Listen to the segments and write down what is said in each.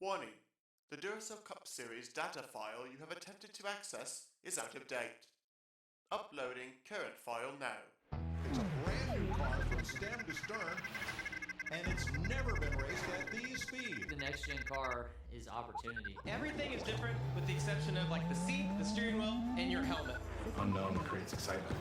Warning: the Duracell Cup Series data file you have attempted to access is out of date. Uploading current file now. It's a brand new car from stem to stern, and it's never been raced at these speeds. The next gen car is opportunity. Everything is different with the exception of like the seat, the steering wheel, and your helmet. Unknown creates excitement.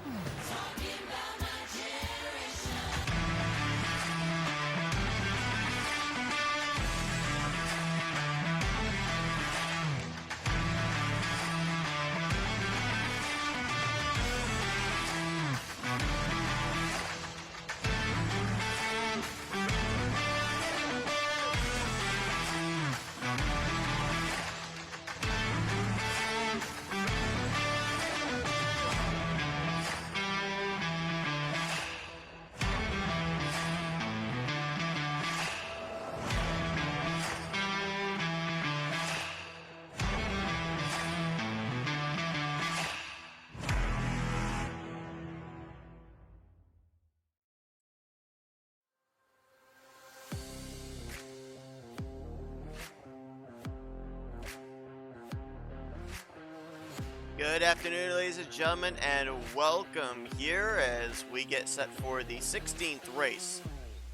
Good afternoon, ladies and gentlemen, and welcome here as we get set for the 16th race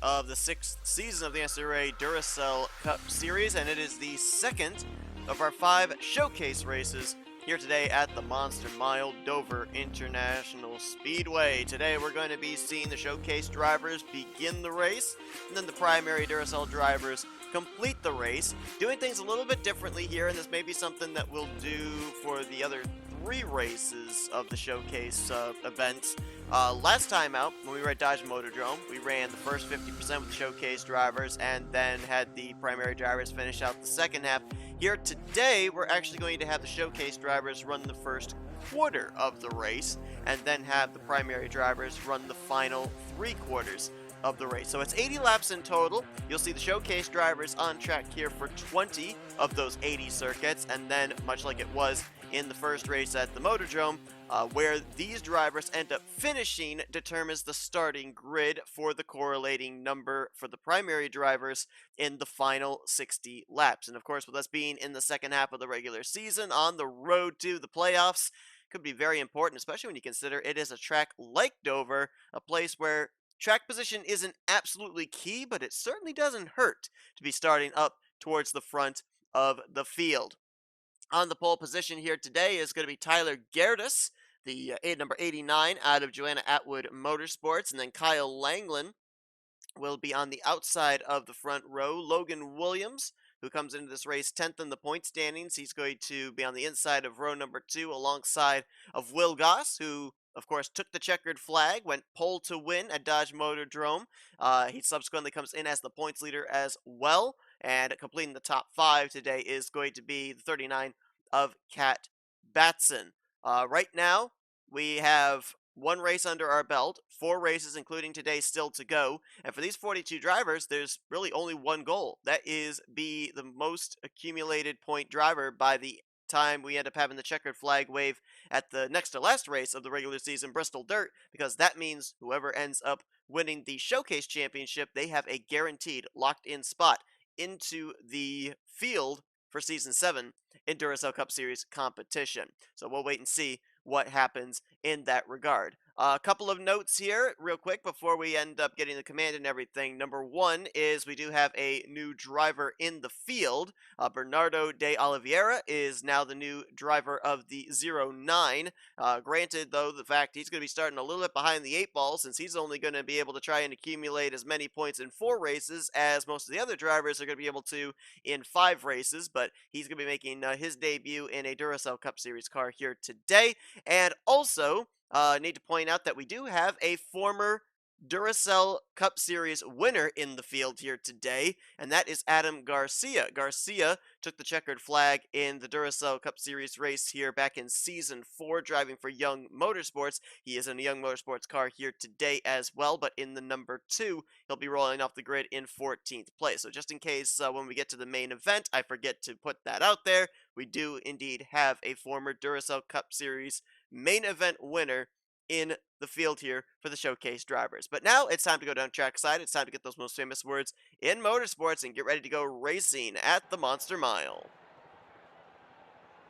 of the 6th season of the NNSCRA Duracell Cup Series, and it is the second of our 5 showcase races here today at the Monster Mile Dover International Speedway. Today we're going to be seeing the showcase drivers begin the race, and then the primary Duracell drivers complete the race, doing things a little bit differently here, and this may be something that we'll do for the other 3 races of the showcase events. Last time out, when we were at Dodge Motordrome, we ran the first 50% with the showcase drivers and then had the primary drivers finish out the second half. Here today, we're actually going to have the showcase drivers run the first quarter of the race and then have the primary drivers run the final 3 quarters of the race. So it's 80 laps in total. You'll see the showcase drivers on track here for 20 of those 80 circuits, and then much like it was in the first race at the Motordrome, where these drivers end up finishing determines the starting grid for the correlating number for the primary drivers in the final 60 laps. And of course, with us being in the second half of the regular season on the road to the playoffs, could be very important, especially when you consider it is a track like Dover, a place where track position isn't absolutely key, but it certainly doesn't hurt to be starting up towards the front of the field. On the pole position here today is going to be Tyler Gerdes, the number 89 out of Joanna Atwood Motorsports, and then Kyle Langland will be on the outside of the front row. Logan Williams, who comes into this race 10th in the point standings, he's going to be on the inside of row number 2 alongside of Will Goss, who of course took the checkered flag, went pole to win at Dodge Motordrome. He subsequently comes in as the points leader as well, and completing the top 5 today is going to be the 39 of Kat Batson. Right now, we have 1 race under our belt, 4 races including today still to go, and for these 42 drivers, there's really only one goal. That is be the most accumulated point driver by the time we end up having the checkered flag wave at the next to last race of the regular season, Bristol Dirt, because that means whoever ends up winning the showcase championship, they have a guaranteed locked-in spot into the field for Season 7 in Duracell Cup Series competition. So we'll wait and see what happens in that regard. A couple of notes here real quick before we end up getting the command and everything. Number 1 is we do have a new driver in the field. Bernardo de Oliveira is now the new driver of the 09. Granted, though, the fact he's going to be starting a little bit behind the 8 ball, since he's only going to be able to try and accumulate as many points in 4 races as most of the other drivers are going to be able to in 5 races, but he's going to be making his debut in a Duracell Cup Series car here today. And also, need to point out that we do have a former Duracell Cup Series winner in the field here today, and that is Adam Garcia. Garcia took the checkered flag in the Duracell Cup Series race here back in Season 4, driving for Young Motorsports. He is in a Young Motorsports car here today as well, but in the number 2, he'll be rolling off the grid in 14th place. So just in case when we get to the main event, I forget to put that out there, we do indeed have a former Duracell Cup Series main event winner in the field here for the showcase drivers. But now it's time to go down trackside. It's time to get those most famous words in motorsports and get ready to go racing at the Monster Mile.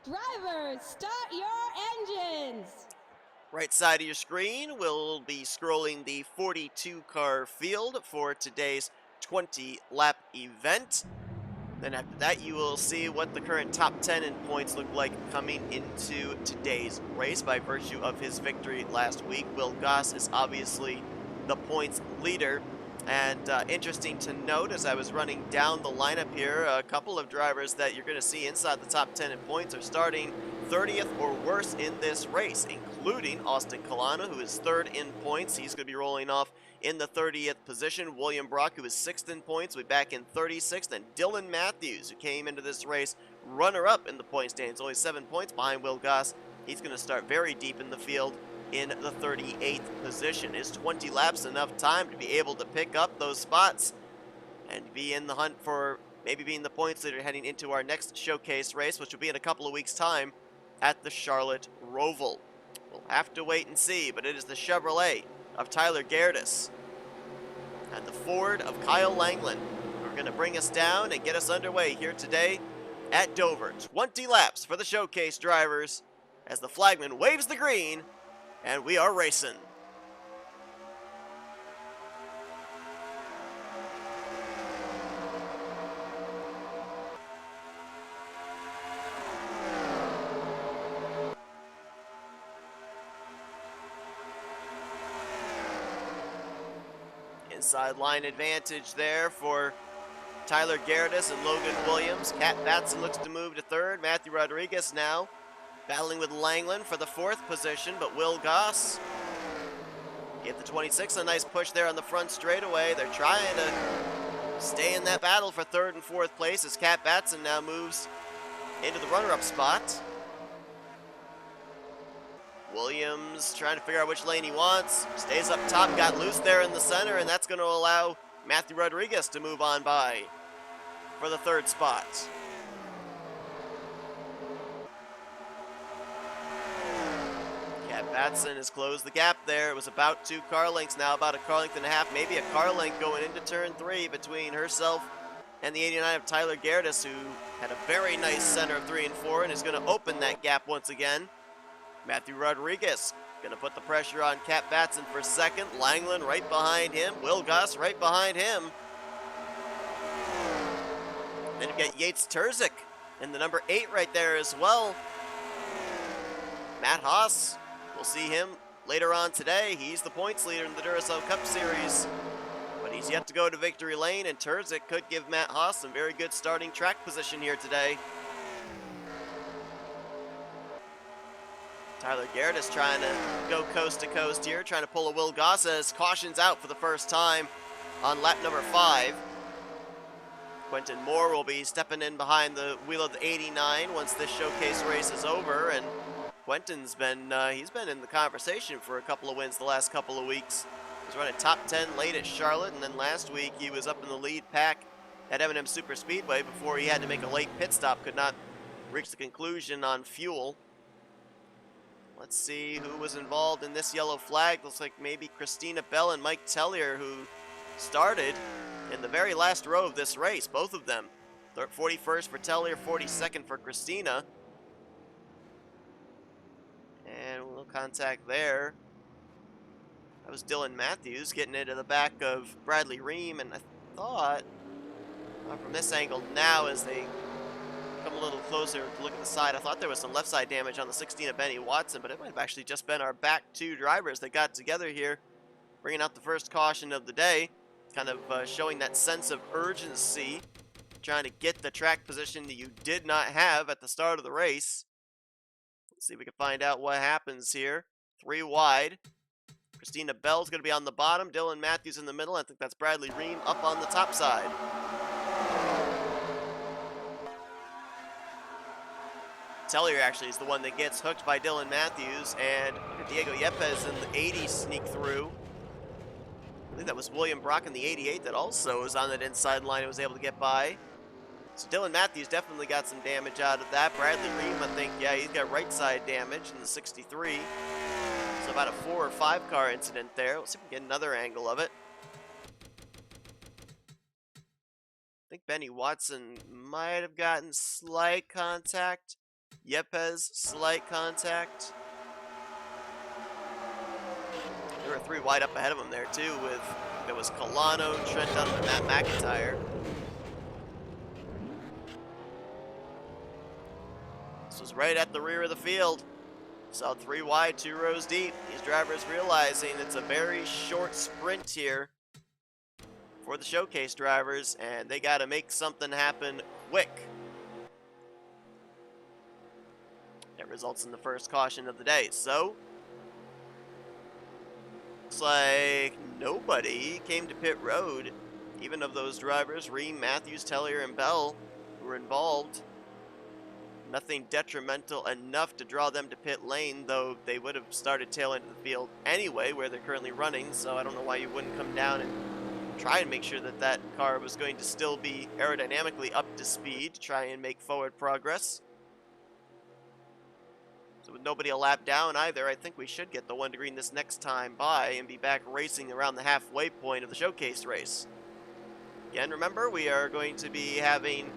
Drivers, start your engines! Right side of your screen, we'll be scrolling the 42 car field for today's 20-lap event. Then after that, you will see what the current top 10 in points look like coming into today's race by virtue of his victory last week. Will Goss is obviously the points leader. And interesting to note, as I was running down the lineup here, a couple of drivers that you're going to see inside the top 10 in points are starting 30th or worse in this race, including Austin Kalana, who is 3rd in points. He's going to be rolling off in the 30th position. William Brock, who is 6th in points, will be back in 36th. And Dylan Matthews, who came into this race runner-up in the point standings, only 7 points behind Will Goss. He's going to start very deep in the field in the 38th position. Is 20 laps enough time to be able to pick up those spots and be in the hunt for maybe being the points leader heading into our next showcase race, which will be in a couple of weeks' time at the Charlotte Roval? We'll have to wait and see, but it is the Chevrolet of Tyler Gerdes and the Ford of Kyle Langland who are going to bring us down and get us underway here today at Dover. 20 laps for the showcase drivers as the flagman waves the green, and we are racing. Inside line advantage there for Tyler Gerdes and Logan Williams. Cat Batson looks to move to 3rd. Matthew Rodriguez now battling with Langland for the 4th position, but Will Goss get the 26. A nice push there on the front straightaway. They're trying to stay in that battle for 3rd and 4th place as Cat Batson now moves into the runner-up spot. Williams trying to figure out which lane he wants. Stays up top, got loose there in the center, and that's going to allow Matthew Rodriguez to move on by for the 3rd spot. Cat Batson has closed the gap there. It was about 2 car lengths, now about a car length and a half, maybe a car length going into turn 3 between herself and the 89 of Tyler Gerdes, who had a very nice center of 3 and 4 and is going to open that gap once again. Matthew Rodriguez going to put the pressure on Cat Batson for 2nd. Langland right behind him. Will Goss right behind him. Then you get Yates Terzic in the number 8 right there as well. Matt Haas, we'll see him later on today. He's the points leader in the Duracell Cup Series, but he's yet to go to victory lane, and Terzic could give Matt Haas some very good starting track position here today. Tyler Gerdes trying to go coast to coast here, trying to pull a Will Goss as caution's out for the first time on lap number 5. Quentin Moore will be stepping in behind the wheel of the 89 once this showcase race is over, and Quentin's been he's been in the conversation for a couple of wins the last couple of weeks. He's running top 10 late at Charlotte, and then last week he was up in the lead pack at M&M Super Speedway before he had to make a late pit stop, could not reach the conclusion on fuel. Let's see who was involved in this yellow flag. Looks like maybe Christina Bell and Mike Tellier, who started in the very last row of this race, both of them. 41st for Tellier, 42nd for Christina. And a little contact there. That was Dylan Matthews getting into the back of Bradley Ream, and I thought, from this angle now as they come a little closer to look at the side, I thought there was some left side damage on the 16 of Benny Watson, but it might have actually just been our back 2 drivers that got together here, bringing out the first caution of the day, kind of showing that sense of urgency, trying to get the track position that you did not have at the start of the race. Let's see if we can find out what happens here. 3 wide. Christina Bell's going to be on the bottom, Dylan Matthews in the middle. I think that's Bradley Ream up on the top side. Tellier actually is the one that gets hooked by Dylan Matthews, and Diego Yepes in the 80 sneak through. I think that was William Brock in the 88 that also was on that inside line and was able to get by. So Dylan Matthews definitely got some damage out of that. Bradley Ream, I think, yeah, he's got right side damage in the 63. So about a 4 or 5 car incident there. Let's see if we can get another angle of it. I think Benny Watson might have gotten slight contact. Yepes, slight contact. There were 3 wide up ahead of him there too, with there was Colano, Trent Dunham, and Matt McIntyre. This was right at the rear of the field. Saw 3 wide, 2 rows deep. These drivers realizing it's a very short sprint here for the showcase drivers, and they got to make something happen quick. That results in the first caution of the day. So, looks like nobody came to pit road, even of those drivers, Ream, Matthews, Tellier, and Bell, who were involved. Nothing detrimental enough to draw them to pit lane, though they would have started tail end of the field anyway, where they're currently running, so I don't know why you wouldn't come down and try and make sure that that car was going to still be aerodynamically up to speed to try and make forward progress. So with nobody a lap down either, I think we should get the 1 to green this next time by and be back racing around the halfway point of the showcase race. Again, remember, we are going to be having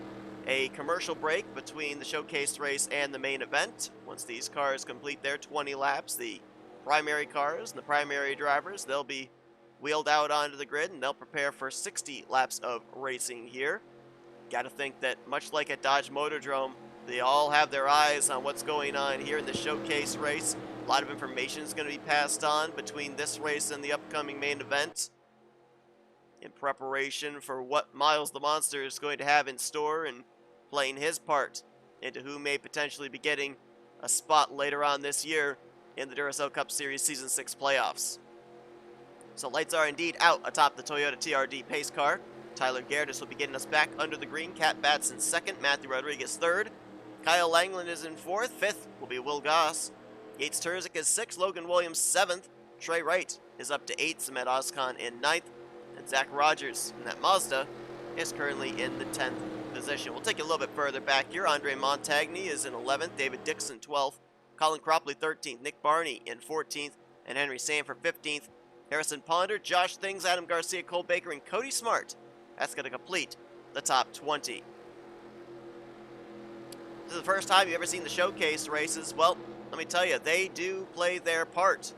a commercial break between the showcase race and the main event. Once these cars complete their 20 laps, the primary cars and the primary drivers, they'll be wheeled out onto the grid and they'll prepare for 60 laps of racing here. Got to think that much like at Dodge Motordrome, they all have their eyes on what's going on here in the showcase race. A lot of information is going to be passed on between this race and the upcoming main event in preparation for what Miles the Monster is going to have in store and playing his part into who may potentially be getting a spot later on this year in the Duracell Cup Series Season 6 playoffs. So lights are indeed out atop the Toyota TRD pace car. Tyler Gerdes will be getting us back under the green. Cat Batson second, Matthew Rodriguez third. Kyle Langland is in fourth. Fifth will be Will Goss. Yates Terzic is sixth. Logan Williams seventh. Trey Wright is up to eighth. Samet Ozkan in ninth. And Zach Rogers in that Mazda is currently in the 10th position. We'll take you a little bit further back here. Andre Montagny is in 11th. David Dixon 12th. Colin Cropley 13th. Nick Barney in 14th. And Henry Sanford 15th. Harrison Ponder, Josh Things, Adam Garcia, Cole Baker, and Cody Smart. That's going to complete the top 20. This is the first time you've ever seen the showcase races. Well, let me tell you, they do play their part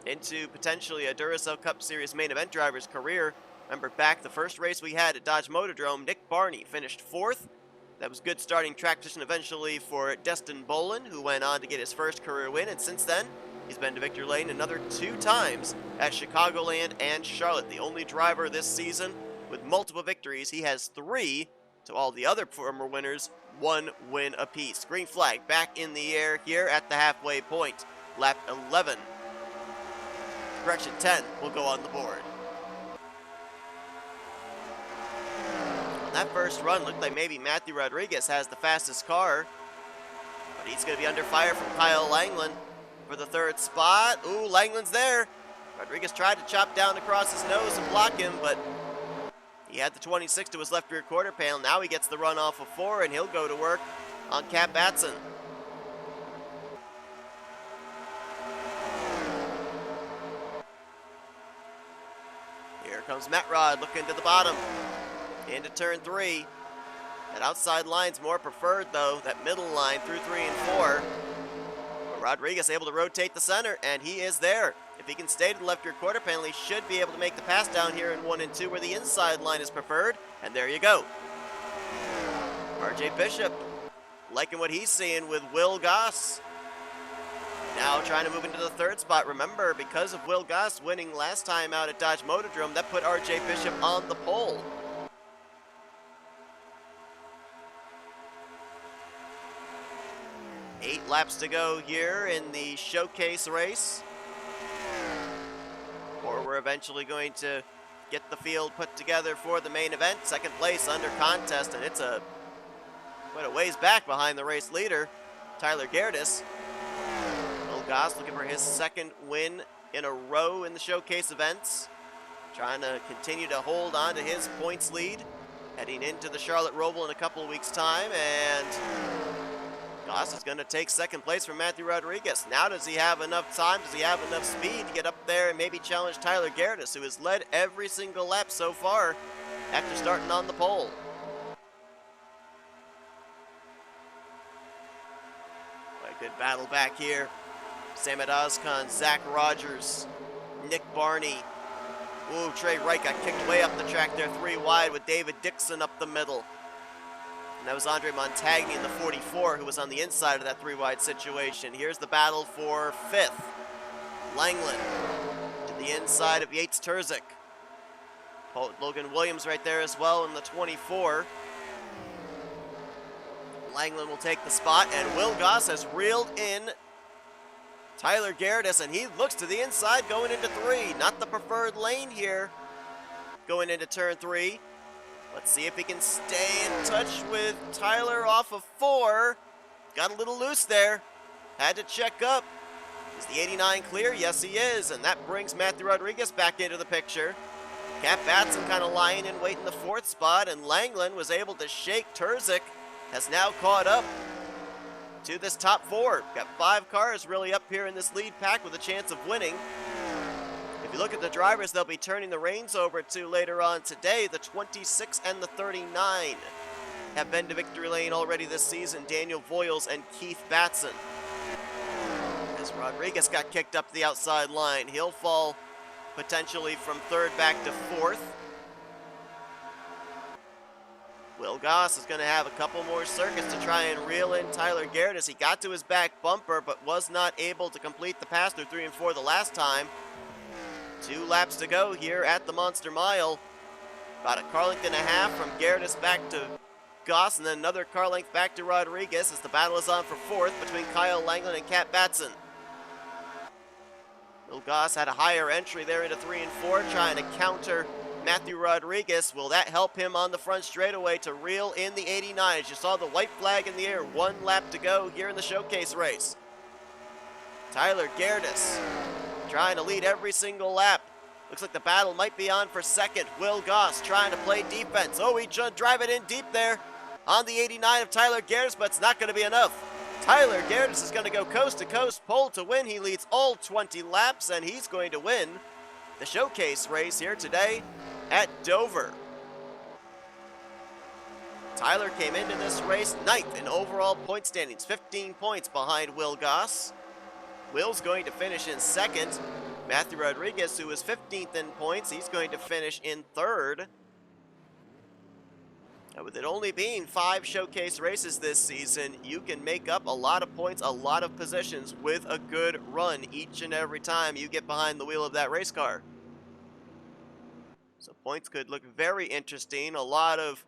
into potentially a Duracell Cup Series main event driver's career. Remember back the first race we had at Dodge Motordrome, Nick Barney finished fourth. That was good starting track position eventually for Destin Bolin, who went on to get his first career win, and since then, he's been to victory lane another 2 times at Chicagoland and Charlotte. The only driver this season with multiple victories. He has 3 to all the other former winners, 1 win apiece. Green flag back in the air here at the halfway point. Lap 11. Correction, 10 will go on the board. On that first run, looked like maybe Matthew Rodriguez has the fastest car, but he's going to be under fire from Kyle Langland for the 3rd spot. Ooh, Langland's there. Rodriguez tried to chop down across his nose and block him, but he had the 26 to his left rear quarter panel. Now he gets the run off of 4, and he'll go to work on Cat Batson. Here comes Matt Rod looking to the bottom. Into turn 3. That outside line's more preferred, though. That middle line through 3 and 4. But Rodriguez able to rotate the center, and he is there. If he can stay to the left rear quarter panel, he should be able to make the pass down here in 1 and 2 where the inside line is preferred. And there you go. RJ Bishop liking what he's seeing with Will Goss. Now trying to move into the 3rd spot. Remember, because of Will Goss winning last time out at Dodge Motordrome, that put RJ Bishop on the pole. Eight laps to go here in the showcase race. Or we're eventually going to get the field put together for the main event. 2nd place under contest, and it's quite a ways back behind the race leader, Tyler Gerdes. Will Goss looking for his 2nd win in a row in the showcase events. Trying to continue to hold on to his points lead. Heading into the Charlotte Roval in a couple of weeks' time, and Goss is going to take 2nd place from Matthew Rodriguez. Now does he have enough time, does he have enough speed to get up there and maybe challenge Tyler Gerdes, who has led every single lap so far after starting on the pole? Quite a good battle back here. Samet Ozkan, Zach Rogers, Nick Barney. Ooh, Trey Wright got kicked way up the track there, 3 wide with David Dixon up the middle. And that was Andre Montagny in the 44 who was on the inside of that 3 wide situation. Here's the battle for 5th. Langland to the inside of Yates Terzic. Logan Williams right there as well in the 24. Langland will take the spot, and Will Goss has reeled in Tyler Gerardis, and he looks to the inside going into 3. Not the preferred lane here going into turn 3. Let's see if he can stay in touch with Tyler off of 4. Got a little loose there. Had to check up. Is the 89 clear? Yes, he is, and that brings Matthew Rodriguez back into the picture. Cap Batson kind of lying in wait in the 4th spot, and Langland was able to shake Terzic. Has now caught up to this top 4. Got 5 cars really up here in this lead pack with a chance of winning. If you look at the drivers they'll be turning the reins over to later on today, the 26 and the 39 have been to victory lane already this season, Daniel Voiles and Keith Batson. As Rodriguez got kicked up the outside line, he'll fall potentially from 3rd back to 4th. Will Goss is going to have a couple more circuits to try and reel in Tyler Gerardis. He got to his back bumper, but was not able to complete the pass through 3 and 4 the last time. 2 laps to go here at the Monster Mile. About a car length and a half from Gerardis back to Goss, and then another car length back to Rodriguez as the battle is on for 4th between Kyle Langland and Cap Batson. Will Goss had a higher entry there into 3 and 4, trying to counter Matthew Rodriguez. Will that help him on the front straightaway to reel in the 89? As you saw the white flag in the air, 1 lap to go here in the showcase race. Tyler Gerardis trying to lead every single lap. Looks like the battle might be on for 2nd. Will Goss trying to play defense. Oh, he drive it in deep there on the 89 of Tyler Gerardis, but it's not going to be enough. Tyler Gerardis is going to go coast to coast, pole to win. He leads all 20 laps, and he's going to win the showcase race here today at Dover. Tyler came into this race 9th in overall point standings, 15 points behind Will Goss. Will's going to finish in 2nd. Matthew Rodriguez, who is 15th in points, he's going to finish in 3rd. Now, with it only being 5 showcase races this season, you can make up a lot of points, a lot of positions with a good run each and every time you get behind the wheel of that race car. So points could look very interesting. A lot of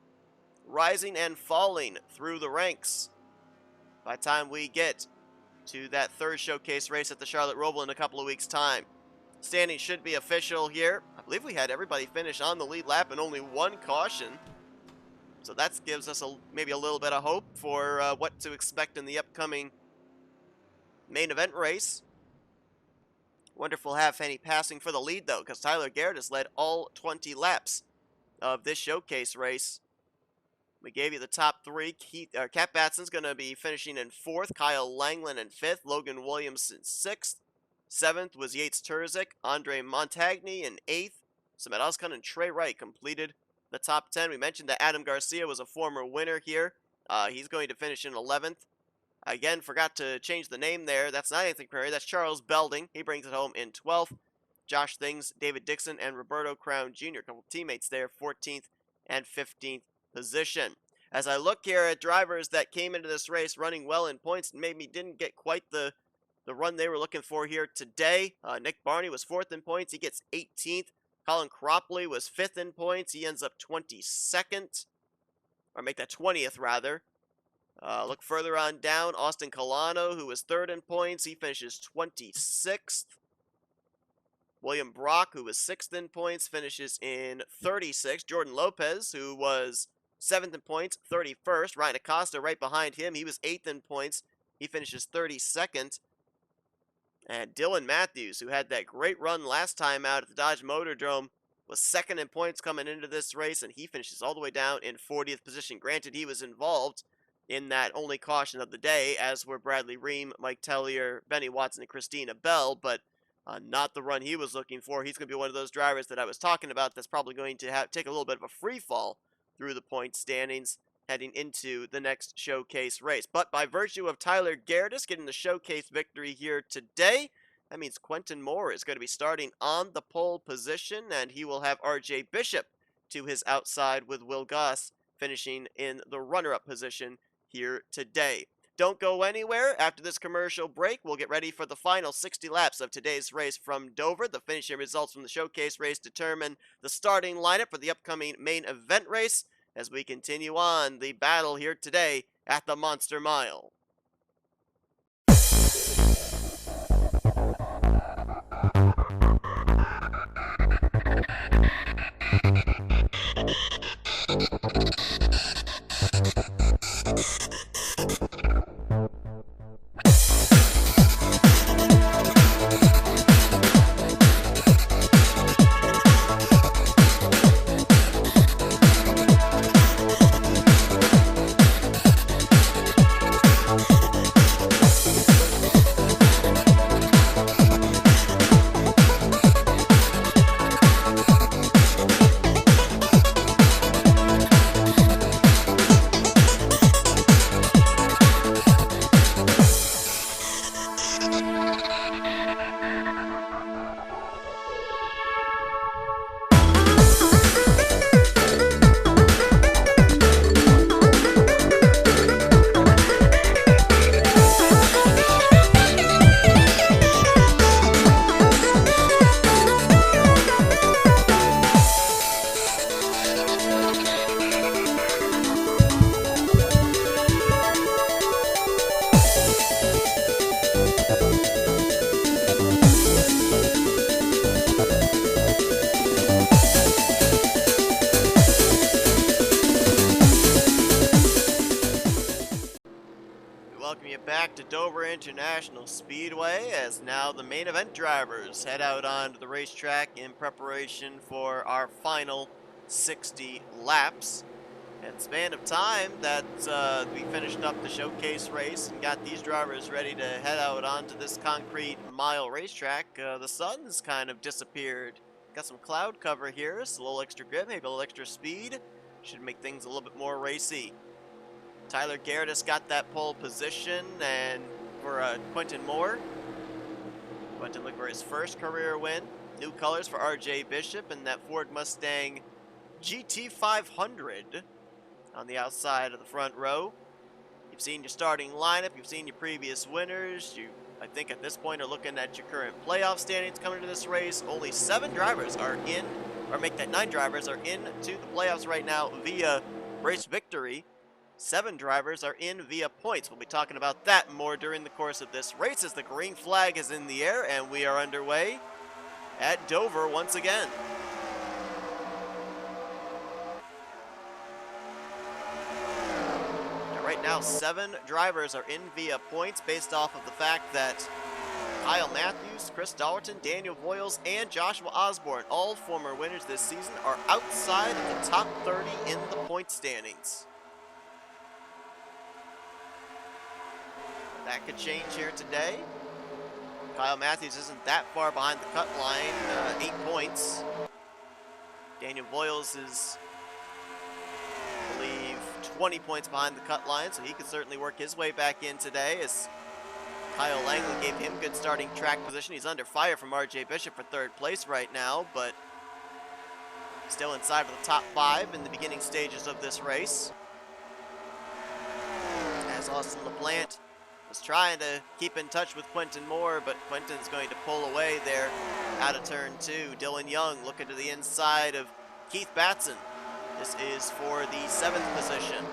rising and falling through the ranks by the time we get to that 3rd showcase race at the Charlotte Roval in a couple of weeks' time. Standing should be official here. I believe we had everybody finish on the lead lap and only 1 caution. So that gives us maybe a little bit of hope for what to expect in the upcoming main event race. Wonderful Half Henny passing for the lead, though, because Tyler Gerardis led all 20 laps of this showcase race. We gave you the top 3. Cap Batson's going to be finishing in 4th. Kyle Langland in 5th. Logan Williams in 6th. 7th was Yates Terzic. Andre Montagny in 8th. Samet Ozkan and Trey Wright completed the top 10. We mentioned that Adam Garcia was a former winner here. He's going to finish in 11th. Again, forgot to change the name there. That's not Anthony Perry. That's Charles Belding. He brings it home in 12th. Josh Things, David Dixon, and Roberto Crown Jr. A couple teammates there, 14th and 15th position. As I look here at drivers that came into this race running well in points and maybe didn't get quite the run they were looking for here today. Nick Barney was 4th in points. He gets 18th. Colin Cropley was 5th in points. He ends up 22nd. Or make that 20th, rather. Look further on down. Austin Colano, who was 3rd in points. He finishes 26th. William Brock, who was 6th in points, finishes in 36th. Jordan Lopez, who was 7th in points, 31st. Ryan Acosta right behind him. He was 8th in points. He finishes 32nd. And Dylan Matthews, who had that great run last time out at the Dodge Motordrome, was 2nd in points coming into this race, and he finishes all the way down in 40th position. Granted, he was involved in that only caution of the day, as were Bradley Ream, Mike Tellier, Benny Watson, and Christina Bell, but not the run he was looking for. He's going to be one of those drivers that I was talking about that's probably going to take a little bit of a free fall through the point standings heading into the next showcase race. But by virtue of Tyler Gerardis getting the showcase victory here today, That means Quentin Moore is going to be starting on the pole position, and he will have R.J. Bishop to his outside, with Will Goss finishing in the runner-up position here today. Don't go anywhere. After this commercial break, we'll get ready for the final 60 laps of today's race from Dover. The finishing results from the showcase race determine the starting lineup for the upcoming main event race as we continue on the battle here today at the Monster Mile. Welcome you back to Dover International Speedway, as now the main event drivers head out onto the racetrack in preparation for our final 60 laps. In the span of time that we finished up the showcase race and got these drivers ready to head out onto this concrete mile racetrack, the sun's kind of disappeared. Got some cloud cover here, so a little extra grip, maybe a little extra speed. Should make things a little bit more racy. Tyler Garrett has got that pole position, and for Quentin Moore. Quentin looking for his first career win. New colors for R.J. Bishop and that Ford Mustang GT500 on the outside of the front row. You've seen your starting lineup. You've seen your previous winners. You, I think at this point, are looking at your current playoff standings coming into this race. Only 7 drivers are in, or make that 9 drivers are in to the playoffs right now via race victory. 7 drivers are in via points. We'll be talking about that more during the course of this race as the green flag is in the air and we are underway at Dover once again. Right now, 7 drivers are in via points based off of the fact that Kyle Matthews, Chris Dallerton, Daniel Voiles, and Joshua Osborne, all former winners this season, are outside of the top 30 in the point standings. That could change here today. Kyle Matthews isn't that far behind the cut line, 8 points. Daniel Voiles is, I believe, 20 points behind the cut line, so he could certainly work his way back in today, as Kyle Langley gave him good starting track position. He's under fire from R.J. Bishop for 3rd place right now, but still inside of the top 5 in the beginning stages of this race. As Austin LaPlante was trying to keep in touch with Quentin Moore, but Quentin's going to pull away there out of turn 2. Dylan Young looking to the inside of Keith Batson. This is for the 7th position.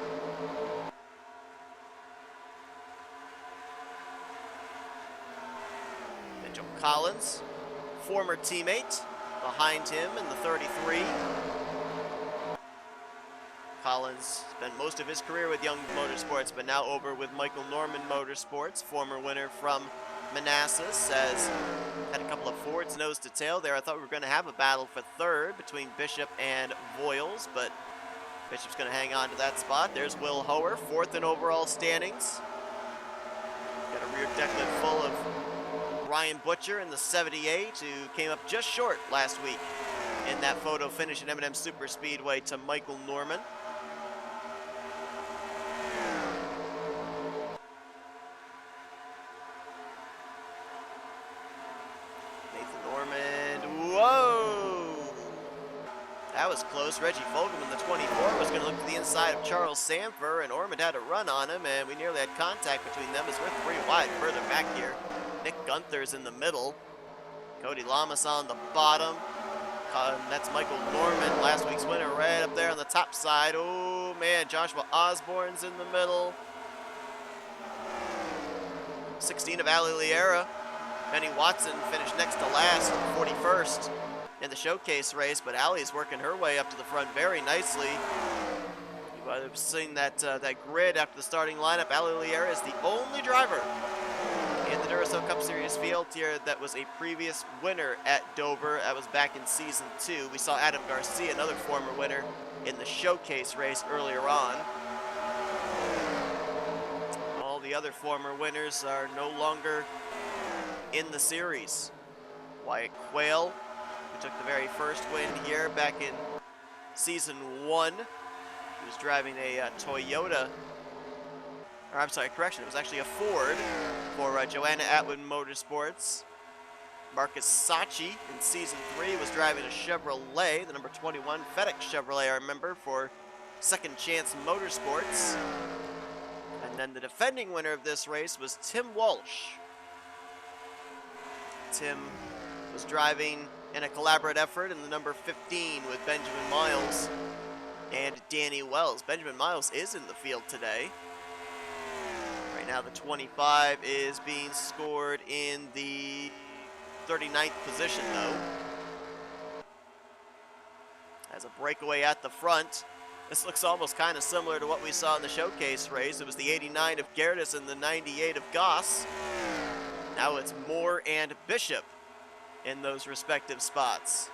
Mitchell Collins, former teammate, behind him in the 33. Collins spent most of his career with Young Motorsports, but now over with Michael Norman Motorsports, former winner from Manassas, has had a couple of Fords nose to tail there. I thought we were going to have a battle for 3rd between Bishop and Voiles, but Bishop's going to hang on to that spot. There's Will Hoer, 4th in overall standings. Got a rear deck lid full of Ryan Butcher in the 78, who came up just short last week in that photo finish at M&M Super Speedway to Michael Norman. was close. Reggie Fogelman, the 24, was going to look to the inside of Charles Sanford, and Ormond had a run on him, and we nearly had contact between them as we're 3 wide further back here. Nick Gunther's in the middle. Cody Lamas on the bottom. That's Michael Norman, last week's winner, right up there on the top side. Oh, man, Joshua Osborne's in the middle. 16 of Ali Liera. Benny Watson finished next to last, 41st in the showcase race, but Allie's working her way up to the front very nicely. You might have seen that grid after the starting lineup. Ali Liera is the only driver in the Duracell Cup Series field here that was a previous winner at Dover. That was back in Season 2. We saw Adam Garcia, another former winner, in the showcase race earlier on. All the other former winners are no longer in the series. Wyatt Quayle, who took the very first win here back in Season 1, he was driving a Toyota, or I'm sorry, correction, it was actually a Ford for Joanna Atwood Motorsports. Marcus Sachi in Season 3 was driving a Chevrolet, the number 21 FedEx Chevrolet, I remember, for Second Chance Motorsports. And then the defending winner of this race was Tim Walsh. Tim was driving in a collaborative effort in the number 15 with Benjamin Miles and Danny Wells. Benjamin Miles is in the field today. Right now the 25 is being scored in the 39th position though. As a breakaway at the front. This looks almost kind of similar to what we saw in the showcase race. It was the 89 of Gerdes and the 98 of Goss. Now it's Moore and Bishop in those respective spots.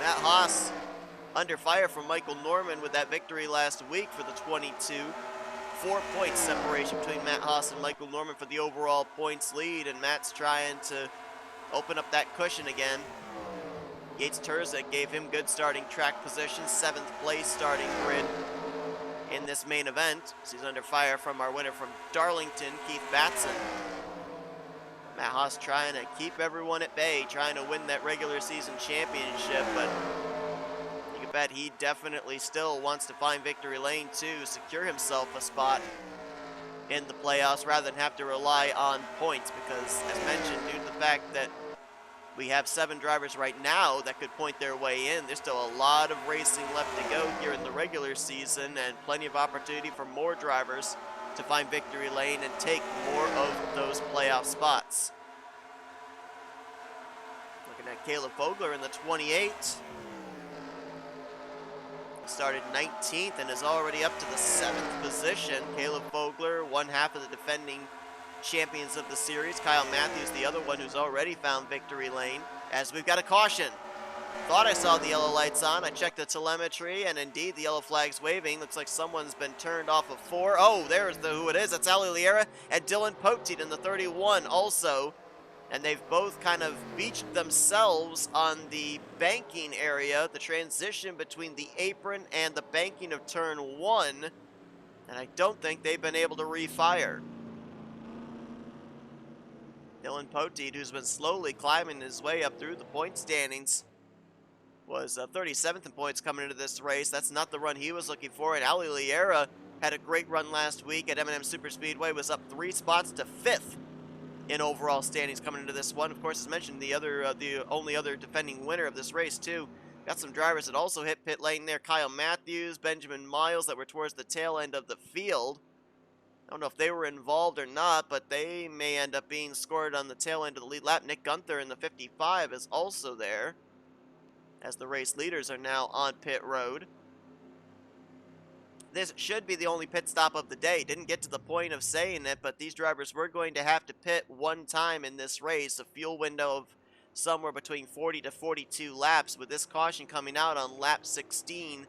Matt Haas under fire from Michael Norman with that victory last week for the 22. 4 points separation between Matt Haas and Michael Norman for the overall points lead, and Matt's trying to open up that cushion again. Yates Terzic gave him good starting track position, 7th place starting grid in this main event. He's under fire from our winner from Darlington, Keith Batson. Matt Haas trying to keep everyone at bay, trying to win that regular season championship, but you can bet he definitely still wants to find victory lane to secure himself a spot in the playoffs rather than have to rely on points, because as mentioned, due to the fact that we have 7 drivers right now that could point their way in, there's still a lot of racing left to go here in the regular season, and plenty of opportunity for more drivers to find victory lane and take more of those playoff spots. Looking at Caleb Vogler in the 28. He started 19th and is already up to the 7th position. Caleb Vogler, one half of the defending champions of the series. Kyle Matthews, the other one who's already found victory lane. As we've got a caution. Thought I saw the yellow lights on. I checked the telemetry, and indeed the yellow flag's waving. Looks like someone's been turned off of 4. Oh, there's who it is. That's Ali Liera and Dylan Poteet in the 31 also. And they've both kind of beached themselves on the banking area, the transition between the apron and the banking of turn 1. And I don't think they've been able to refire. Dylan Poteet, who's been slowly climbing his way up through the point standings, was 37th in points coming into this race. That's not the run he was looking for. And Ali Liera had a great run last week at M&M Superspeedway, was up 3 spots to 5th in overall standings coming into this one. Of course, as mentioned, the only other defending winner of this race too. Got some drivers that also hit pit lane there. Kyle Matthews, Benjamin Miles, that were towards the tail end of the field. I don't know if they were involved or not, but they may end up being scored on the tail end of the lead lap. Nick Gunther in the 55 is also there, as the race leaders are now on pit road. This should be the only pit stop of the day. Didn't get to the point of saying it, but these drivers were going to have to pit one time in this race. A fuel window of somewhere between 40 to 42 laps. With this caution coming out on lap 16,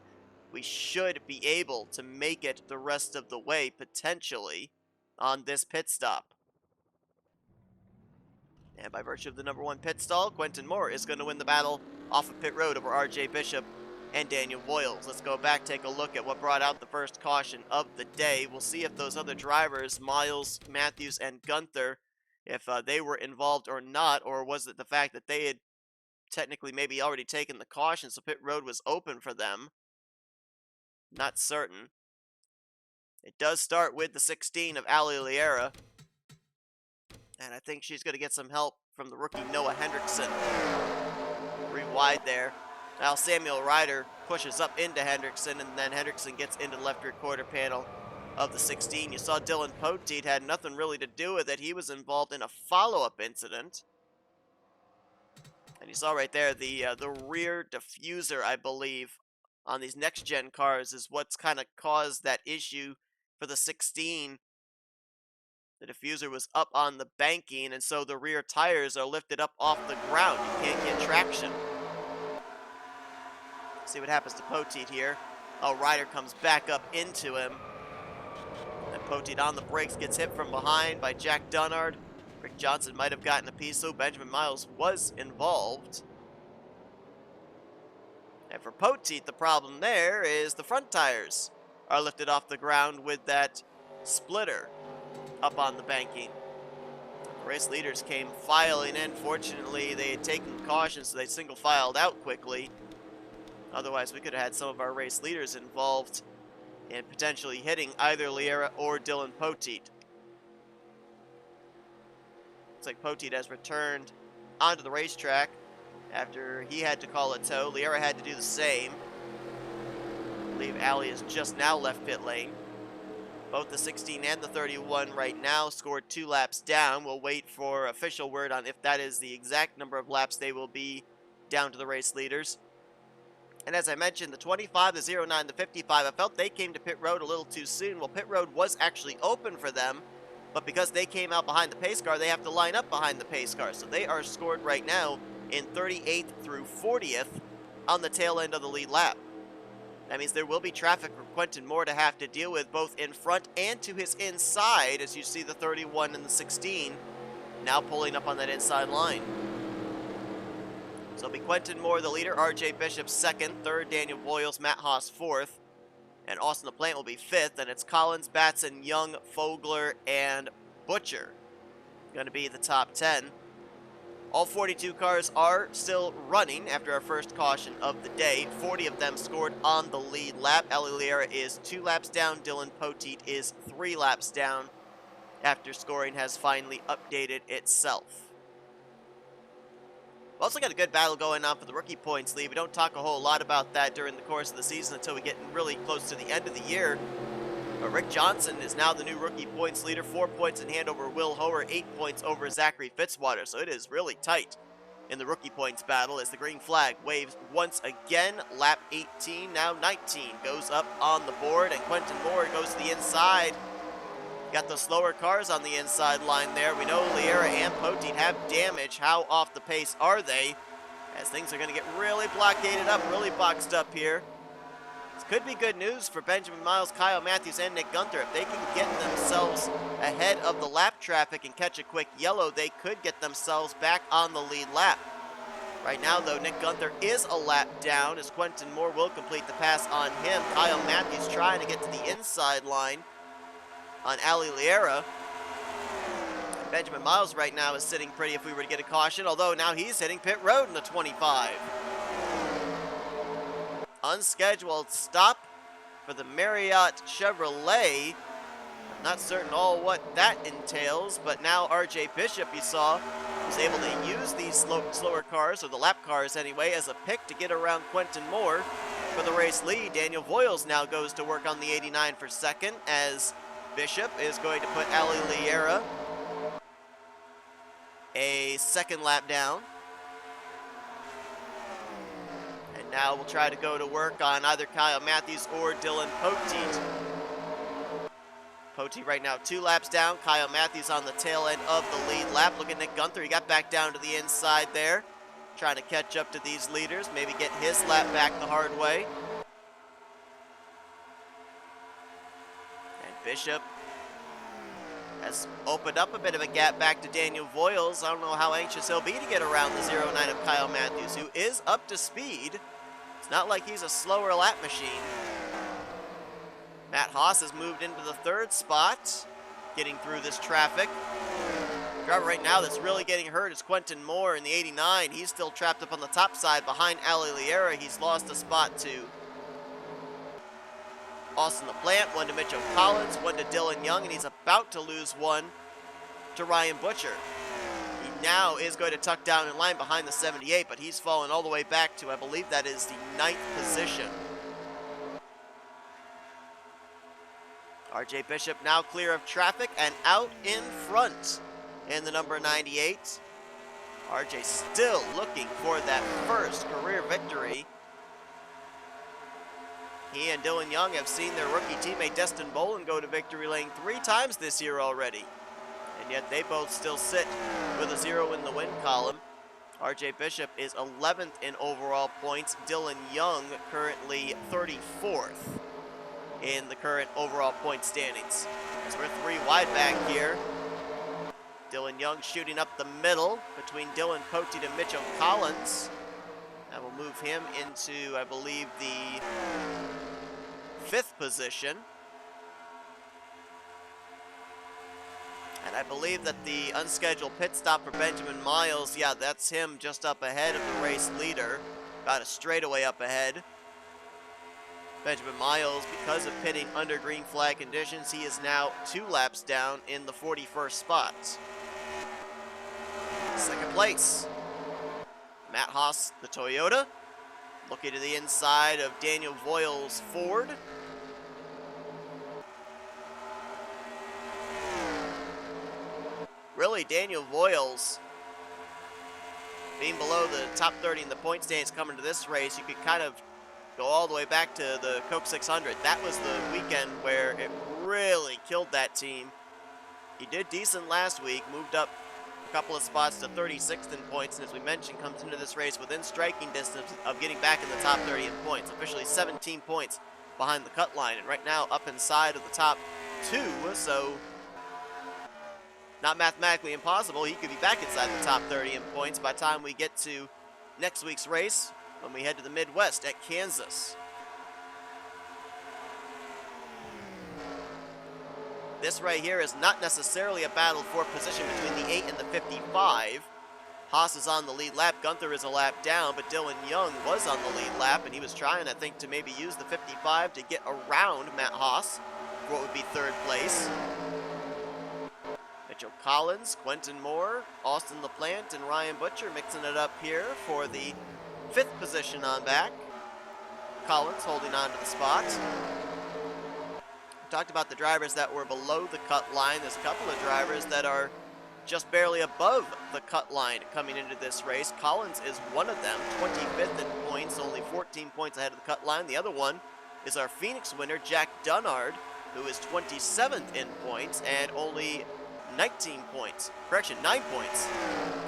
we should be able to make it the rest of the way, potentially, on this pit stop. And by virtue of the number 1 pit stall, Quentin Moore is going to win the battle off of pit road over RJ Bishop and Daniel Boyles. Let's go back, take a look at what brought out the first caution of the day. We'll see if those other drivers, Miles, Matthews, and Gunther, if they were involved or not, or was it the fact that they had technically maybe already taken the caution, so pit road was open for them. Not certain. It does start with the 16 of Ali Liera. And I think she's going to get some help from the rookie Noah Hendrickson. 3 wide there. Now Samuel Ryder pushes up into Hendrickson, and then Hendrickson gets into the left rear quarter panel of the 16. You saw Dylan Poteet had nothing really to do with it. He was involved in a follow-up incident. And you saw right there the rear diffuser, I believe, on these next-gen cars is what's kind of caused that issue for the 16. The diffuser was up on the banking, and so the rear tires are lifted up off the ground. You can't get traction. See what happens to Poteet here. Oh, Ryder comes back up into him. And Poteet on the brakes gets hit from behind by Jack Dunnard. Rick Johnson might have gotten a piece, so Benjamin Miles was involved. And for Poteet, the problem there is the front tires are lifted off the ground with that splitter up on the banking. The race leaders came filing in. Fortunately, they had taken caution, so they single filed out quickly. Otherwise, we could have had some of our race leaders involved in potentially hitting either Liera or Dylan Poteet. Looks like Poteet has returned onto the racetrack after he had to call a tow. Liera had to do the same. I believe Ali has just now left pit lane. Both the 16 and the 31 right now scored 2 laps down. We'll wait for official word on if that is the exact number of laps they will be down to the race leaders. And as I mentioned, the 25, the 09, the 55, I felt they came to pit road a little too soon. Well, pit road was actually open for them, but because they came out behind the pace car, they have to line up behind the pace car. So they are scored right now in 38th through 40th on the tail end of the lead lap. That means there will be traffic for Quentin Moore to have to deal with both in front and to his inside, as you see the 31 and the 16 now pulling up on that inside line. So it'll be Quentin Moore, the leader, RJ Bishop second, third Daniel Boyles, Matt Haas fourth, and Austin LaPlante will be fifth, and it's Collins, Batson, Young, Fogler, and Butcher going to be the top 10. All 42 cars are still running after our first caution of the day. 40 of them scored on the lead lap. Ali Liera is 2 laps down. Dylan Poteet is 3 laps down after scoring has finally updated itself. We've also got a good battle going on for the rookie points lead. We don't talk a whole lot about that during the course of the season until we get really close to the end of the year. But Rick Johnson is now the new rookie points leader. 4 points in hand over Will Hoer, 8 points over Zachary Fitzwater. So it is really tight in the rookie points battle as the green flag waves once again. Lap 18, now 19, goes up on the board, and Quentin Moore goes to the inside. Got the slower cars on the inside line there. We know Liera and Poteet have damage. How off the pace are they? As things are going to get really blockaded up, really boxed up here. Could be good news for Benjamin Miles, Kyle Matthews, and Nick Gunther. If they can get themselves ahead of the lap traffic and catch a quick yellow, they could get themselves back on the lead lap. Right now, though, Nick Gunther is a lap down as Quentin Moore will complete the pass on him. Kyle Matthews trying to get to the inside line on Ali Liera. Benjamin Miles right now is sitting pretty if we were to get a caution, although now he's hitting pit road in the 25. Unscheduled stop for the Marriott Chevrolet. Not certain all what that entails, but now RJ Bishop, you saw, was able to use these slower cars, or the lap cars anyway, as a pick to get around Quentin Moore for the race lead. Daniel Voiles now goes to work on the 89 for second, as Bishop is going to put Ali Liera a second lap down. Now we'll try to go to work on either Kyle Matthews or Dylan Poteet. Poteet right now 2 laps down. Kyle Matthews on the tail end of the lead lap. Look at Nick Gunther. He got back down to the inside there. Trying to catch up to these leaders. Maybe get his lap back the hard way. And Bishop has opened up a bit of a gap back to Daniel Voiles. I don't know how anxious he'll be to get around the 09 of Kyle Matthews, who is up to speed. It's not like he's a slower lap machine. Matt Haas has moved into the 3rd spot, getting through this traffic. Driver right now that's really getting hurt is Quentin Moore in the 89. He's still trapped up on the top side behind Ali Liera. He's lost a spot to Austin LaPlante, one to Mitchell Collins, one to Dylan Young, and he's about to lose one to Ryan Butcher. He now is going to tuck down in line behind the 78, but he's fallen all the way back to, I believe that is the 9th position. RJ Bishop now clear of traffic and out in front in the number 98. RJ still looking for that first career victory. He and Dylan Young have seen their rookie teammate Destin Bolin go to victory lane 3 times this year already. And yet they both still sit with a 0 in the win column. RJ Bishop is 11th in overall points. Dylan Young currently 34th in the current overall point standings. As we're 3 wide back here. Dylan Young shooting up the middle between Dylan Poteet and Mitchell Collins. That will move him into, I believe, the 5th position. And I believe that the unscheduled pit stop for Benjamin Miles, yeah, that's him just up ahead of the race leader. About a straightaway up ahead. Benjamin Miles, because of pitting under green flag conditions, he is now 2 laps down in the 41st spot. Second place, Matt Haas, the Toyota, looking to the inside of Daniel Voiles' Ford. Really, Daniel Voiles being below the top 30 in the point standings coming to this race, you could kind of go all the way back to the Coke 600. That was the weekend where it really killed that team. He did decent last week, moved up a couple of spots to 36th in points, and as we mentioned, comes into this race within striking distance of getting back in the top 30 in points. Officially 17 points behind the cut line, and right now up inside of the top 2, so not mathematically impossible. He could be back inside the top 30 in points by the time we get to next week's race when we head to the Midwest at Kansas. This right here is not necessarily a battle for position between the 8 and the 55. Haas is on the lead lap. Gunther is a lap down, but Dylan Young was on the lead lap, and he was trying, I think, to maybe use the 55 to get around Matt Haas for what would be 3rd place. Mitchell Collins, Quentin Moore, Austin LaPlante, and Ryan Butcher mixing it up here for the 5th position on back. Collins holding on to the spot. We talked about the drivers that were below the cut line. There's a couple of drivers that are just barely above the cut line coming into this race. Collins is one of them, 25th in points, only 14 points ahead of the cut line. The other one is our Phoenix winner, Jack Dunnard, who is 27th in points and only 9 points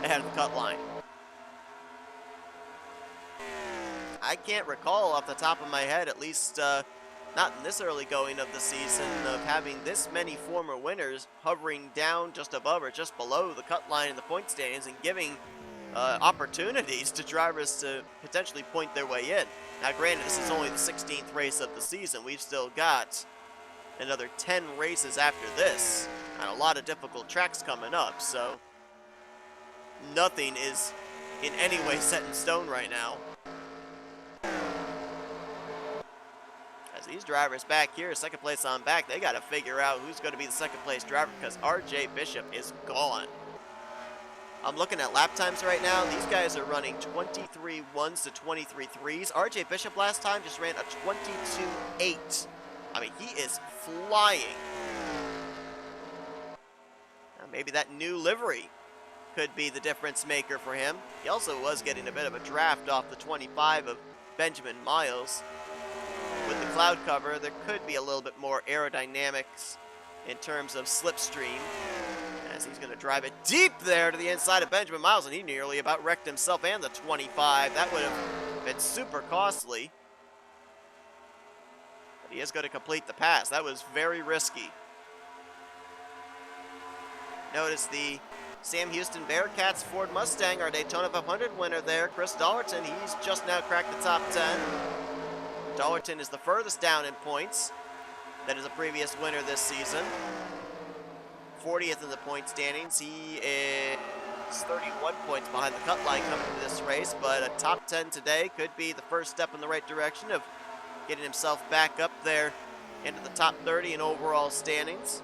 ahead of the cut line. I can't recall off the top of my head, at least not in this early going of the season, of having this many former winners hovering down just above or just below the cut line in the point standings and giving opportunities to drivers to potentially point their way in. Now granted, this is only the 16th race of the season. We've still got another 10 races after this and a lot of difficult tracks coming up, so nothing is in any way set in stone right now. As these drivers back here, 2nd place on back, they got to figure out who's going to be the 2nd place driver because RJ Bishop is gone. I'm looking at lap times right now. These guys are running 23 1s to 23 3s. RJ Bishop last time just ran a 22.8. I mean, he is flying. Now, maybe that new livery could be the difference maker for him. He also was getting a bit of a draft off the 25 of Benjamin Miles. With the cloud cover, there could be a little bit more aerodynamics in terms of slipstream, as he's going to drive it deep there to the inside of Benjamin Miles, and he nearly about wrecked himself and the 25. That would have been super costly. But he is going to complete the pass. That was very risky. Notice the Sam Houston Bearcats Ford Mustang, our Daytona 500 winner there, Chris Dollerton. He's just now cracked the top 10. Dollerton is the furthest down in points. That is a previous winner this season. 40th in the point standings. He is 31 points behind the cut line coming into this race, but a top 10 today could be the first step in the right direction of getting himself back up there into the top 30 in overall standings.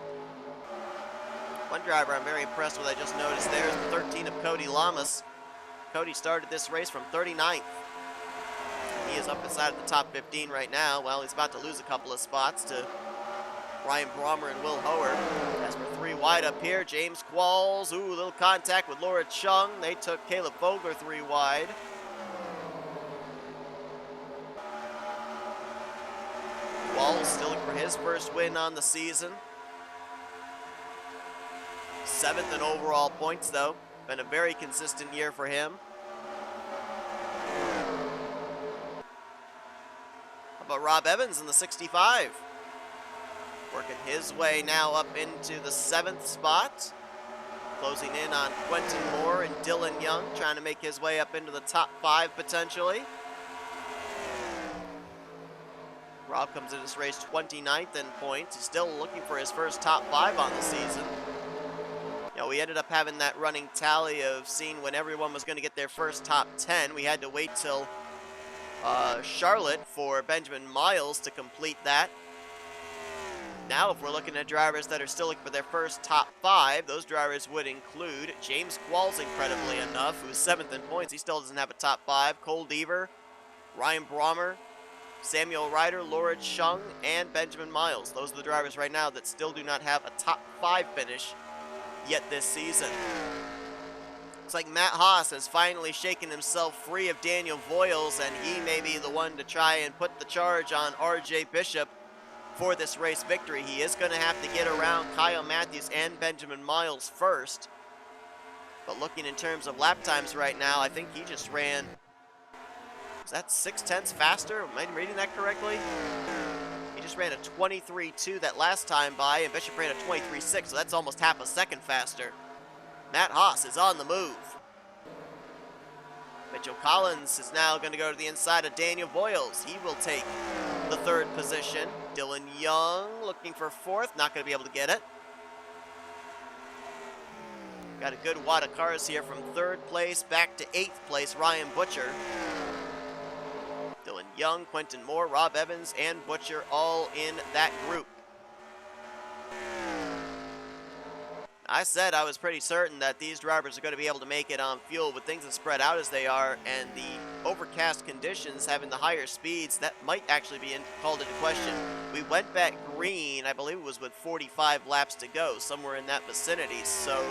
One driver I'm very impressed with, I just noticed there, is the 13 of Cody Lamas. Cody started this race from 39th. He is up inside of the top 15 right now. Well, he's about to lose a couple of spots to Ryan Brommer and Will Howard. As we're 3 wide up here, James Qualls, ooh, little contact with Laura Chung. They took Caleb Vogler 3 wide. Qualls still looking for his first win on the season. 7th in overall points, though. Been a very consistent year for him. How about Rob Evans in the 65? Working his way now up into the 7th spot. Closing in on Quentin Moore and Dylan Young, trying to make his way up into the top 5 potentially. Rob comes into this race 29th in points. He's still looking for his first top 5 on the season. You know, we ended up having that running tally of seeing when everyone was going to get their first top 10. We had to wait till Charlotte for Benjamin Miles to complete that. Now, if we're looking at drivers that are still looking for their first top 5, those drivers would include James Qualls, incredibly enough, who's 7th in points. He still doesn't have a top 5. Cole Deaver, Ryan Brommer, Samuel Ryder, Laura Chung, and Benjamin Miles. Those are the drivers right now that still do not have a top 5 finish yet this season. Looks like Matt Haas has finally shaken himself free of Daniel Voiles, and he may be the one to try and put the charge on RJ Bishop for this race victory. He is going to have to get around Kyle Matthews and Benjamin Miles first. But looking in terms of lap times right now, I think he just ran, is that 6/10 faster? Am I reading that correctly? He just ran a 23.2 that last time by, and Bishop ran a 23.6, so that's almost half a second faster. Matt Haas is on the move. Mitchell Collins is now going to go to the inside of Daniel Voiles. He will take the 3rd position. Dylan Young looking for 4th, not going to be able to get it. Got a good wad of cars here from 3rd place back to 8th place, Ryan Butcher. Dylan Young, Quentin Moore, Rob Evans, and Butcher all in that group. I said I was pretty certain that these drivers are going to be able to make it on fuel with things as spread out as they are, and the overcast conditions having the higher speeds, that might actually be called into question. We went back green, I believe it was with 45 laps to go, somewhere in that vicinity, so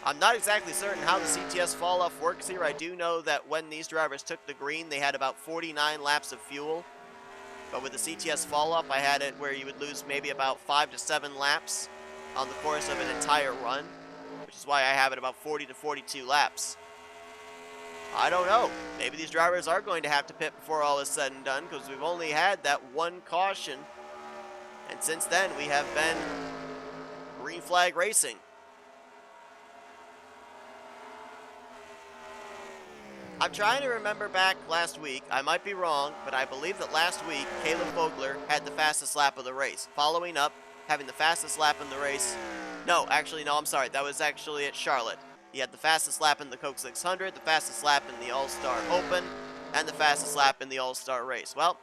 I'm not exactly certain how the CTS fall-off works here. I do know that when these drivers took the green, they had about 49 laps of fuel. But with the CTS fall-off, I had it where you would lose maybe about 5 to 7 laps on the course of an entire run, which is why I have it about 40 to 42 laps. I don't know. Maybe these drivers are going to have to pit before all is said and done, because we've only had that one caution. And since then, we have been green flag racing. I'm trying to remember back last week. I might be wrong, but I believe that last week, Caleb Vogler had the fastest lap of the race. Following up, having the fastest lap in the race. No, I'm sorry. That was actually at Charlotte. He had the fastest lap in the Coke 600, the fastest lap in the All-Star Open, and the fastest lap in the All-Star race. Well,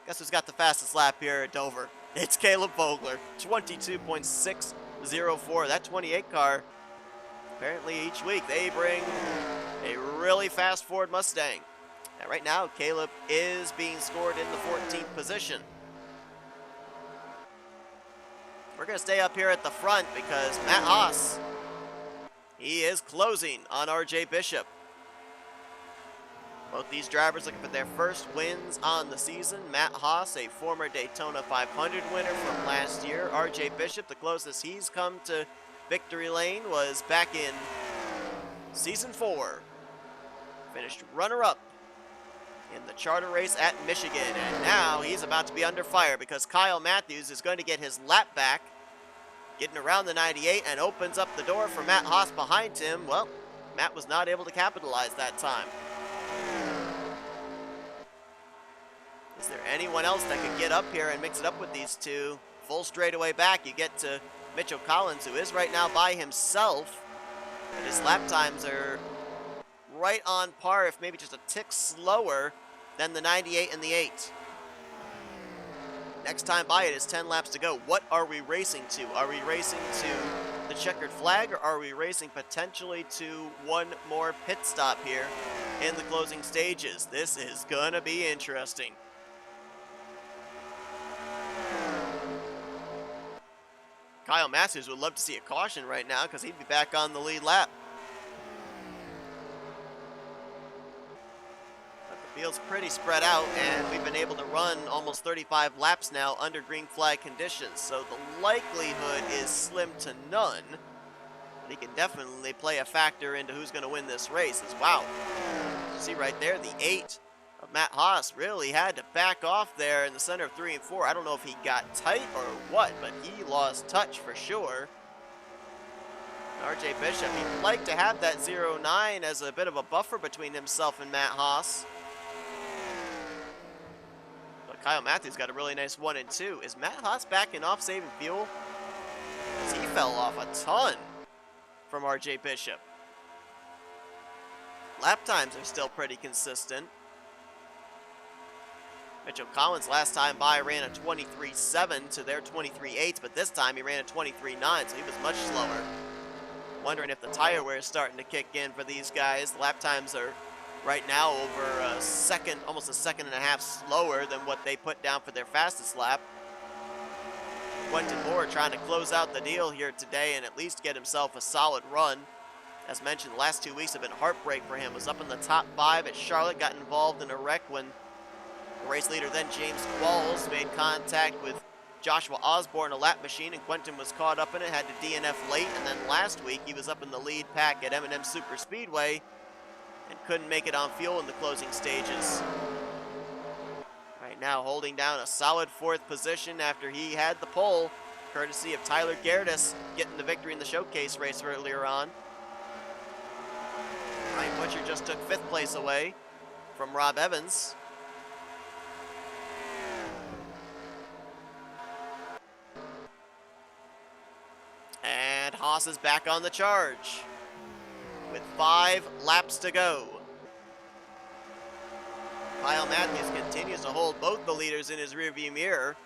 guess who's got the fastest lap here at Dover? It's Caleb Vogler, 22.604. That 28 car, apparently each week they bring a really fast Ford Mustang. And right now, Caleb is being scored in the 14th position. We're going to stay up here at the front because Matt Haas, he is closing on RJ Bishop. Both these drivers looking for their first wins on the season. Matt Haas, a former Daytona 500 winner from last year. RJ Bishop, the closest he's come to victory lane was back in Season 4. Finished runner-up in the charter race at Michigan. And now he's about to be under fire because Kyle Matthews is going to get his lap back, getting around the 98, and opens up the door for Matt Haas behind him. Well, Matt was not able to capitalize that time. Is there anyone else that could get up here and mix it up with these two? Full straightaway back, you get to Mitchell Collins, who is right now by himself. But his lap times are right on par, if maybe just a tick slower than the 98 and the 8. Next time by, it is 10 laps to go. What are we racing to? Are we racing to the checkered flag, or are we racing potentially to one more pit stop here in the closing stages? This is gonna be interesting. Kyle Masters would love to see a caution right now because he'd be back on the lead lap. But the field's pretty spread out, and we've been able to run almost 35 laps now under green flag conditions, so the likelihood is slim to none. But he can definitely play a factor into who's going to win this race. As wow, you see right there, the 8 of Matt Haas really had to back off there in the center of 3 and 4. I don't know if he got tight or what, but he lost touch for sure. RJ Bishop, he'd like to have that 0-9 as a bit of a buffer between himself and Matt Haas. But Kyle Matthews got a really nice 1 and 2. Is Matt Haas backing off saving fuel? Because he fell off a ton from RJ Bishop. Lap times are still pretty consistent. Mitchell Collins last time by ran a 23.7 to their 23.8, but this time he ran a 23.9, so he was much slower. Wondering if the tire wear is starting to kick in for these guys. The lap times are right now over a second, almost a second and a half slower than what they put down for their fastest lap. Quentin Moore trying to close out the deal here today and at least get himself a solid run. As mentioned, the last 2 weeks have been heartbreak for him. Was up in the top 5 at Charlotte, got involved in a wreck when the race leader then James Qualls made contact with Joshua Osborne, a lap machine, and Quentin was caught up in it, had to DNF late, and then last week he was up in the lead pack at M&M Super Speedway and couldn't make it on fuel in the closing stages. Right now holding down a solid 4th position after he had the pole, courtesy of Tyler Gerdes getting the victory in the showcase race earlier on. Ryan Butcher just took 5th place away from Rob Evans. And Haas is back on the charge with 5 laps to go. Kyle Matthews continues to hold both the leaders in his rearview mirror.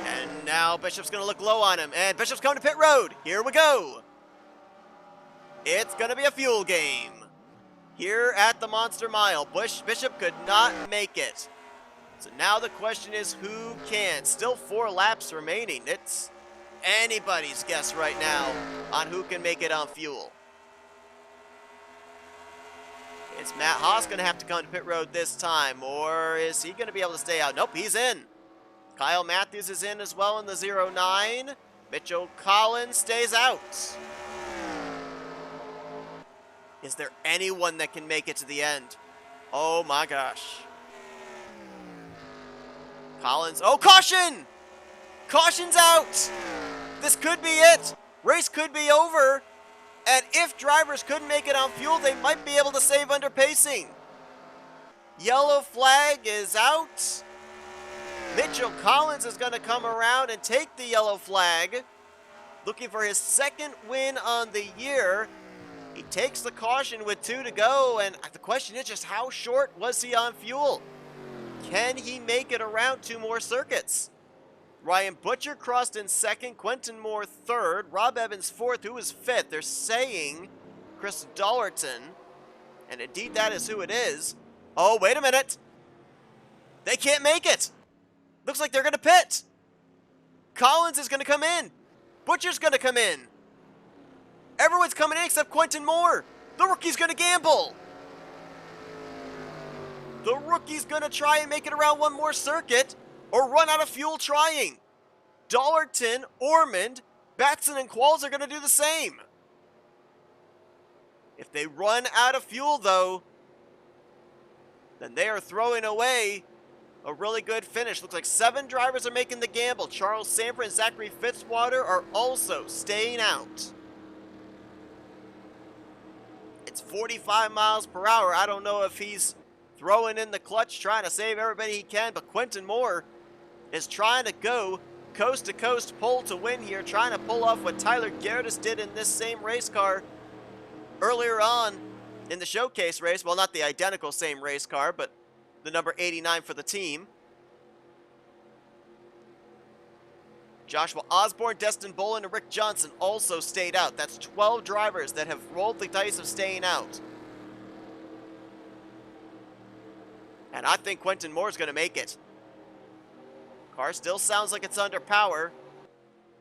And now Bishop's going to look low on him, and Bishop's coming to pit road. Here we go. It's going to be a fuel game here at the Monster Mile. Bishop could not make it. So now the question is, who can? Still 4 laps remaining. It's anybody's guess right now on who can make it on fuel. Is Matt Haas going to have to come to pit road this time, or is he going to be able to stay out? Nope, he's in. Kyle Matthews is in as well in the 0-9. Mitchell Collins stays out. Is there anyone that can make it to the end? Oh my gosh. Collins, oh, caution! Caution's out! This could be it. Race could be over. And if drivers couldn't make it on fuel, they might be able to save under pacing. Yellow flag is out. Mitchell Collins is going to come around and take the yellow flag. Looking for his 2nd win on the year. He takes the caution with 2 to go, and the question is just how short was he on fuel? Can he make it around 2 more circuits? Ryan Butcher crossed in 2nd, Quentin Moore 3rd, Rob Evans 4th, who is 5th. They're saying Chris Dollerton, and indeed that is who it is. Oh, wait a minute. They can't make it. Looks like they're going to pit. Collins is going to come in. Butcher's going to come in. Everyone's coming in except Quentin Moore. The rookie's going to gamble. The rookie's going to try and make it around 1 more circuit or run out of fuel trying. Dollerton, Ormond, Batson, and Qualls are going to do the same. If they run out of fuel, though, then they are throwing away a really good finish. Looks like 7 drivers are making the gamble. Charles Sanford and Zachary Fitzwater are also staying out. It's 45 miles per hour. I don't know if he's throwing in the clutch, trying to save everybody he can, but Quentin Moore is trying to go coast-to-coast pull to win here, trying to pull off what Tyler Gerdes did in this same race car earlier on in the showcase race. Well, not the identical same race car, but the number 89 for the team. Joshua Osborne, Destin Bolin, and Rick Johnson also stayed out. That's 12 drivers that have rolled the dice of staying out. And I think Quentin Moore's going to make it. Car still sounds like it's under power.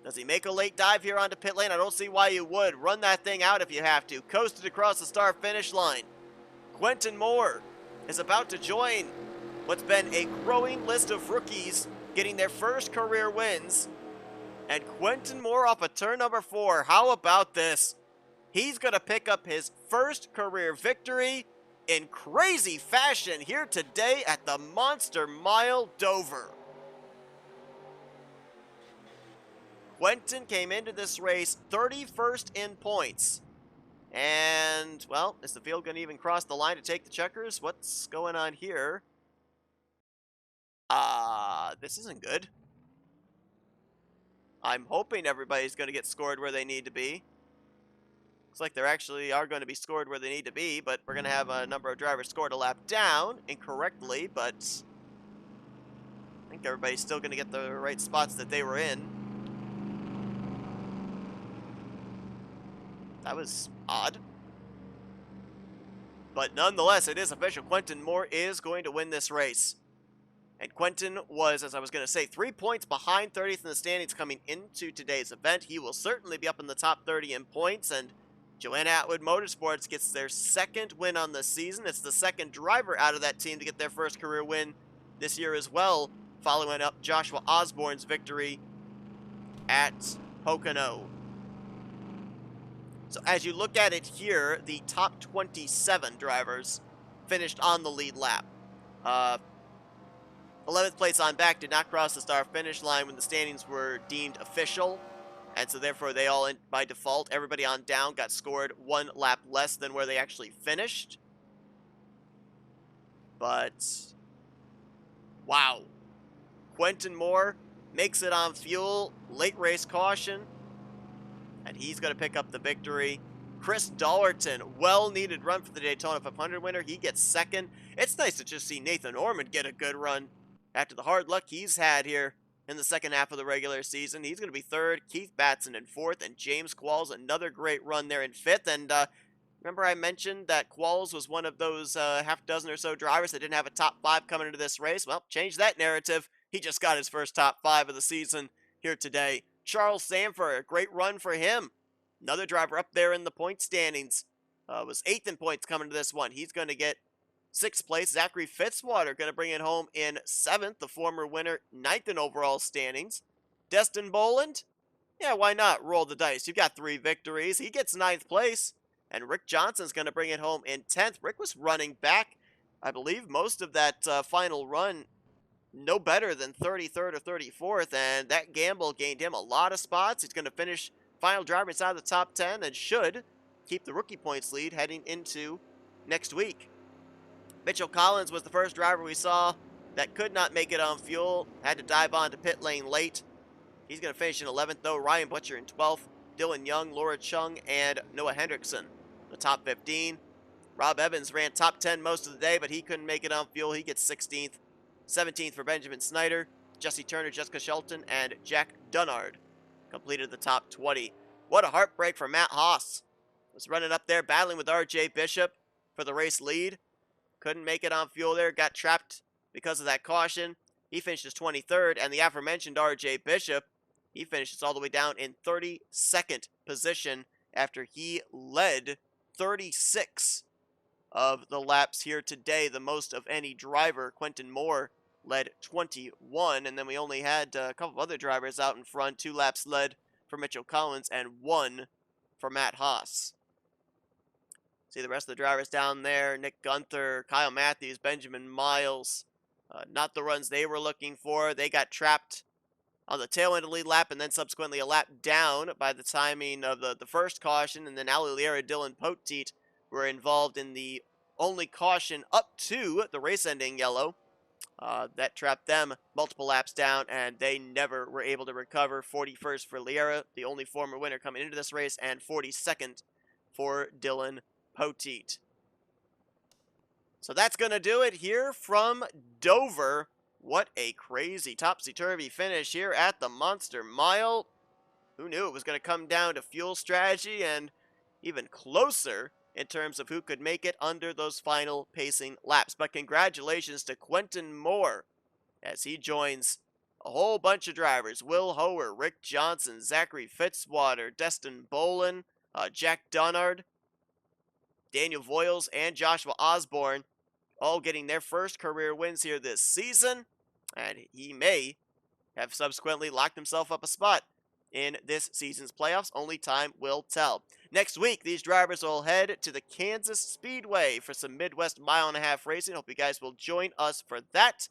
Does he make a late dive here onto pit lane? I don't see why you would. Run that thing out if you have to. Coasted across the start finish line. Quentin Moore is about to join what's been a growing list of rookies getting their first career wins. And Quentin Moore off of turn number 4. How about this? He's going to pick up his first career victory in crazy fashion here today at the Monster Mile Dover. Quentin came into this race 31st in points. And, well, is the field going to even cross the line to take the checkers? What's going on here? This isn't good. I'm hoping everybody's going to get scored where they need to be. Looks like they actually are going to be scored where they need to be, but we're going to have a number of drivers scored a lap down incorrectly, but I think everybody's still going to get the right spots that they were in. That was odd. But nonetheless, it is official. Quentin Moore is going to win this race. And Quentin was, as I was going to say, 3 points behind 30th in the standings coming into today's event. He will certainly be up in the top 30 in points, and Joanna Atwood Motorsports gets their second win on the season. It's the second driver out of that team to get their first career win this year as well, following up Joshua Osborne's victory at Pocono. So as you look at it here, the top 27 drivers finished on the lead lap. 11th place on back did not cross the start finish line when the standings were deemed official. And so therefore they all, by default, everybody on down got scored 1 lap less than where they actually finished. But, wow. Quentin Moore makes it on fuel, late race caution, and he's going to pick up the victory. Chris Dollerton, well-needed run for the Daytona 500 winner. He gets second. It's nice to just see Nathan Ormond get a good run after the hard luck he's had here in the second half of the regular season. He's going to be third, Keith Batson in fourth, and James Qualls, another great run there in fifth. And remember I mentioned that Qualls was one of those half dozen or so drivers that didn't have a top 5 coming into this race? Well, change that narrative. He just got his first top 5 of the season here today. Charles Sanford, a great run for him. Another driver up there in the point standings. Was 8th in points coming to this one. He's going to get 6th place. Zachary Fitzwater going to bring it home in 7th. The former winner, 9th in overall standings. Destin Boland? Yeah, why not? Roll the dice. You've got 3 victories. He gets 9th place. And Rick Johnson's going to bring it home in 10th. Rick was running back, I believe, most of that final run no better than 33rd or 34th, and that gamble gained him a lot of spots. He's going to finish final driver inside the top 10 and should keep the rookie points lead heading into next week. Mitchell Collins was the first driver we saw that could not make it on fuel, had to dive onto pit lane late. He's going to finish in 11th, though. Ryan Butcher in 12th, Dylan Young, Laura Chung, and Noah Hendrickson, the top 15. Rob Evans ran top 10 most of the day, but he couldn't make it on fuel. He gets 16th. 17th for Benjamin Snyder, Jesse Turner, Jessica Shelton, and Jack Dunnard completed the top 20. What a heartbreak for Matt Haas. Was running up there, battling with R.J. Bishop for the race lead. Couldn't make it on fuel there, got trapped because of that caution. He finishes 23rd, and the aforementioned R.J. Bishop, he finishes all the way down in 32nd position after he led 36 of the laps here today, the most of any driver. Quentin Moore led 21, and then we only had a couple of other drivers out in front. 2 laps led for Mitchell Collins and 1 for Matt Haas. See the rest of the drivers down there: Nick Gunther, Kyle Matthews, Benjamin Miles. Not the runs they were looking for. They got trapped on the tail end of the lead lap and then subsequently a lap down by the timing of the first caution, and then Ali Liera, Dylan Poteet were involved in the only caution up to the race-ending yellow. That trapped them multiple laps down, and they never were able to recover. 41st for Liera, the only former winner coming into this race, and 42nd for Dylan Poteet. So that's going to do it here from Dover. What a crazy topsy-turvy finish here at the Monster Mile. Who knew it was going to come down to fuel strategy and even closer in terms of who could make it under those final pacing laps. But congratulations to Quentin Moore as he joins a whole bunch of drivers. Will Hoer, Rick Johnson, Zachary Fitzwater, Destin Bolin, Jack Dunnard, Daniel Voiles, and Joshua Osborne, all getting their first career wins here this season. And he may have subsequently locked himself up a spot in this season's playoffs. Only time will tell. Next week, these drivers will head to the Kansas Speedway for some Midwest mile-and-a-half racing. Hope you guys will join us for that.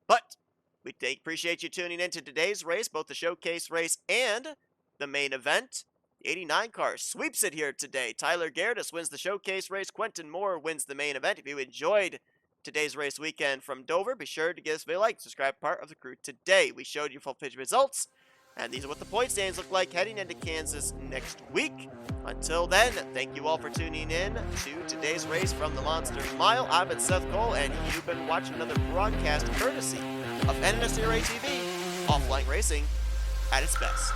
But we appreciate you tuning in to today's race, both the showcase race and the main event. The 89 car sweeps it here today. Tyler Gerdes wins the showcase race. Quentin Moore wins the main event. If you enjoyed today's race weekend from Dover, be sure to give us a like, subscribe, part of the crew today. We showed you full pitch results, and these are what the point standings look like heading into Kansas next week. Until then, thank you all for tuning in to today's race from the Monster Mile. I've been Seth Cole, and you've been watching another broadcast courtesy of NNSCRA TV, offline racing at its best.